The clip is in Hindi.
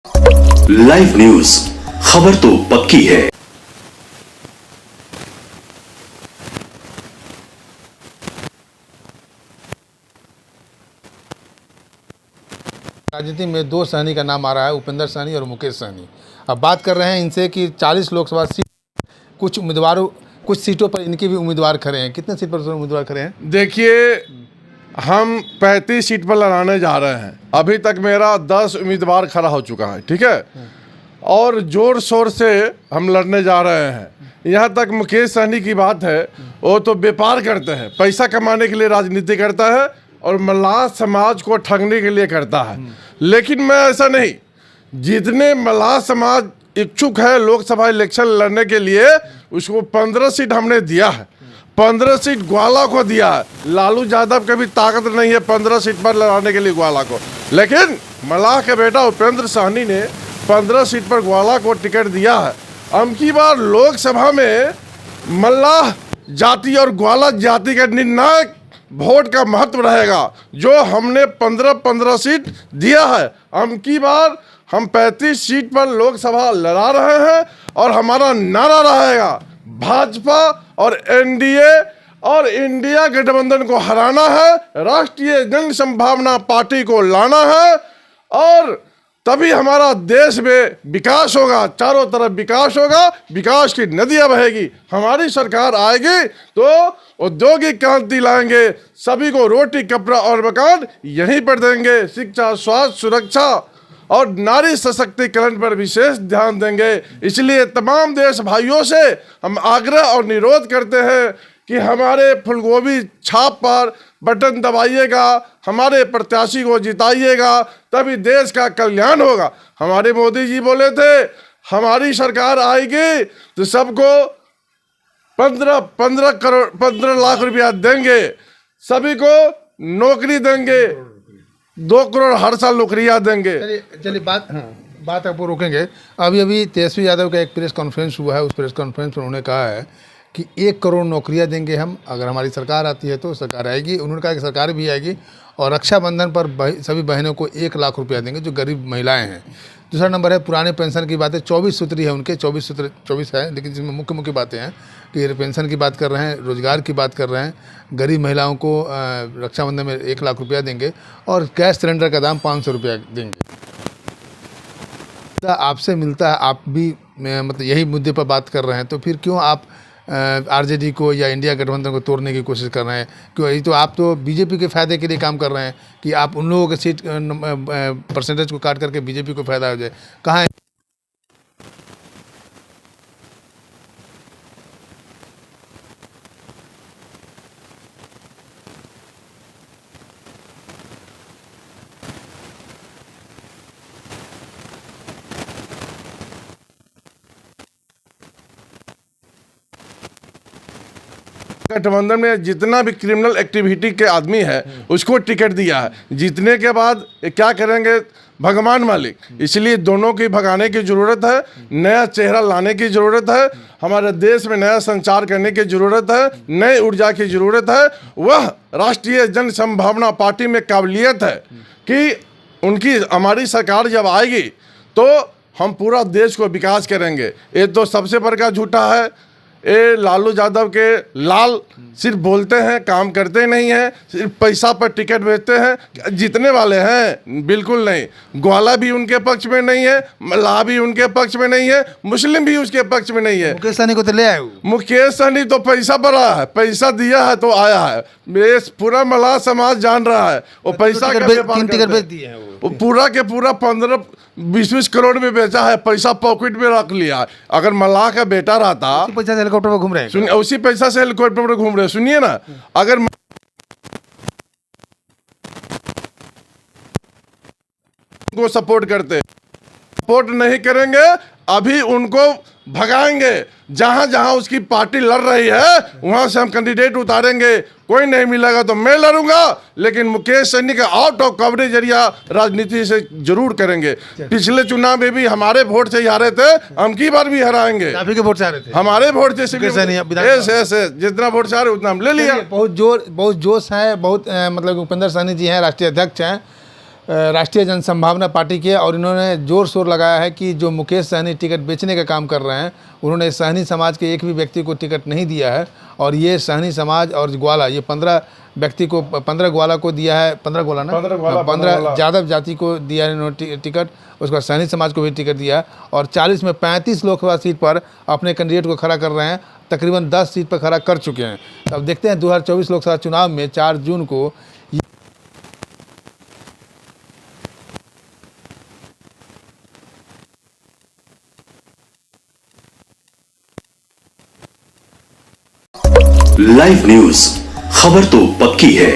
लाइव न्यूज, खबर तो पक्की है। राजनीति में दो सहनी का नाम आ रहा है, उपेंद्र सहनी और मुकेश सहनी। अब बात कर रहे हैं इनसे कि 40 लोकसभा सीट, कुछ सीटों पर इनके भी उम्मीदवार खड़े हैं। कितने सीट पर उम्मीदवार खड़े हैं? देखिए, हम 35 सीट पर लड़ाने जा रहे हैं। अभी तक मेरा 10 उम्मीदवार खड़ा हो चुका है, ठीक है, और जोर शोर से हम लड़ने जा रहे हैं। यहाँ तक मुकेश सहनी की बात है, वो तो व्यापार करते हैं, पैसा कमाने के लिए राजनीति करता है और मल्लाह समाज को ठगने के लिए करता है। लेकिन मैं ऐसा नहीं, जितने मल्लाह समाज इच्छुक है लोकसभा इलेक्शन लड़ने के लिए, उसको 15 सीट हमने दिया है। 15 सीट ग्वाला को दिया है। लालू यादव के भी ताकत नहीं है 15 सीट पर लड़ाने के लिए ग्वाला को, लेकिन मल्लाह के बेटा उपेंद्र सहनी ने 15 सीट पर ग्वाला को टिकट दिया है। अब की बार लोकसभा में मल्लाह जाति और ग्वाला जाति का निर्णायक वोट का महत्व रहेगा, जो हमने 15 सीट दिया है। अब की बार हम 35 सीट पर लोकसभा लड़ा रहे हैं और हमारा नारा रहेगा भाजपा और एनडीए और इंडिया गठबंधन को हराना है, राष्ट्रीय जन संभावना पार्टी को लाना है, और तभी हमारा देश में विकास होगा, चारों तरफ विकास होगा, विकास की नदियां बहेगी। हमारी सरकार आएगी तो औद्योगिक क्रांति लाएंगे, सभी को रोटी कपड़ा और मकान यहीं पर देंगे, शिक्षा स्वास्थ्य सुरक्षा और नारी सशक्तिकरण पर विशेष ध्यान देंगे। इसलिए तमाम देश भाइयों से हम आग्रह और निरोध करते हैं कि हमारे फूलगोभी छाप पर बटन दबाइएगा, हमारे प्रत्याशी को जिताइएगा, तभी देश का कल्याण होगा। हमारे मोदी जी बोले थे हमारी सरकार आएगी तो सबको 15 लाख रुपया देंगे, सभी को नौकरी देंगे, 2 करोड़ हर साल नौकरियां देंगे। चलिए बात आपको रोकेंगे। अभी तेजस्वी यादव का एक प्रेस कॉन्फ्रेंस हुआ है, उस प्रेस कॉन्फ्रेंस में उन्होंने कहा है कि 1 करोड़ नौकरियां देंगे हम, अगर हमारी सरकार आती है तो सरकार आएगी। उन्होंने कहा कि सरकार भी आएगी और रक्षाबंधन पर सभी बहनों को 1 लाख रुपया देंगे जो गरीब महिलाएं हैं। दूसरा नंबर है पुराने पेंशन की बातें, 24 सूत्री है उनके, 24 है, लेकिन जिसमें मुख्य बातें हैं कि पेंशन की बात कर रहे हैं, रोजगार की बात कर रहे हैं, गरीब महिलाओं को रक्षाबंधन में 1 लाख रुपया देंगे और गैस सिलेंडर का दाम 500 रुपया देंगे। आपसे मिलता है, आप भी मतलब यही मुद्दे पर बात कर रहे हैं, तो फिर क्यों आप आरजेडी को या इंडिया गठबंधन को तोड़ने की कोशिश कर रहे हैं? क्यों? ये तो आप तो बीजेपी के फायदे के लिए काम कर रहे हैं कि आप उन लोगों के सीट परसेंटेज को काट करके बीजेपी को फायदा हो जाए। कहाँ है? गठबंधन में जितना भी क्रिमिनल एक्टिविटी के आदमी है उसको टिकट दिया है। जीतने के बाद क्या करेंगे भगवान मालिक, इसलिए दोनों की भगाने की ज़रूरत है, नया चेहरा लाने की ज़रूरत है, हमारे देश में नया संचार करने की ज़रूरत है, नई ऊर्जा की ज़रूरत है। वह राष्ट्रीय जन संभावना पार्टी में काबिलियत है कि उनकी हमारी सरकार जब आएगी तो हम पूरा देश को विकास करेंगे। ये तो सबसे बड़ा झूठा है। ये लालू यादव के लाल सिर्फ बोलते हैं, काम करते नहीं हैं, सिर्फ पैसा पर टिकट भेजते हैं। जीतने वाले हैं बिल्कुल नहीं। ग्वाला भी उनके पक्ष में नहीं है, मल्लाह भी उनके पक्ष में नहीं है, मुस्लिम भी उसके पक्ष में नहीं है। मुकेश सहनी को तो ले आए। मुकेश सहनी तो पैसा भरा है, पैसा दिया है तो आया है। ये पूरा मल्लाह समाज जान रहा है वो पैसा का व्यापार टिकट बेच दिए हैं। वो पूरा के पूरा 15-20 करोड़ में बेचा है, पैसा पॉकेट में रख लिया है। अगर मल्लाह का बेटा रहता, पैसा से हेलीकॉप्टर पर घूम रहे हैं, सुनिए, उसी पैसा से हेलीकॉप्टर पर घूम रहे, सुनिए ना, अगर को सपोर्ट करते, सपोर्ट नहीं करेंगे, अभी उनको भगाएंगे। जहां जहां उसकी पार्टी लड़ रही है वहां से हम कैंडिडेट उतारेंगे। कोई नहीं मिलेगा तो मैं लड़ूंगा, लेकिन मुकेश सहनी का आउट ऑफ कवरेज एरिया राजनीति से जरूर करेंगे। पिछले चुनाव में भी हमारे वोट से ही हारे थे, हम की बार भी हराएंगे। आप ही के वोट से हारे थे? हमारे वोट से जितना वोट से हारे उतना हम ले लिया। बहुत जोश है, बहुत मतलब उपेंद्र सहनी जी हैं, राष्ट्रीय अध्यक्ष हैं, राष्ट्रीय जनसंभावना पार्टी के, और इन्होंने जोर शोर लगाया है कि जो मुकेश सहनी टिकट बेचने का काम कर रहे हैं, उन्होंने सहनी समाज के एक भी व्यक्ति को टिकट नहीं दिया है। और ये सहनी समाज और ग्वाला, ये 15 व्यक्ति को, 15 ग्वाला को दिया है, 15 ग्वाला ना, 15 यादव जाति को दिया है इन्होंने टिकट, उसके बाद सहनी समाज को भी टिकट दिया है। और 40 में 35 लोकसभा सीट पर अपने कैंडिडेट को खड़ा कर रहे हैं, तकरीबन 10 सीट पर खड़ा कर चुके हैं। तो अब देखते हैं 2024 लोकसभा चुनाव में 4 जून को लाइव न्यूज, खबर तो पक्की है।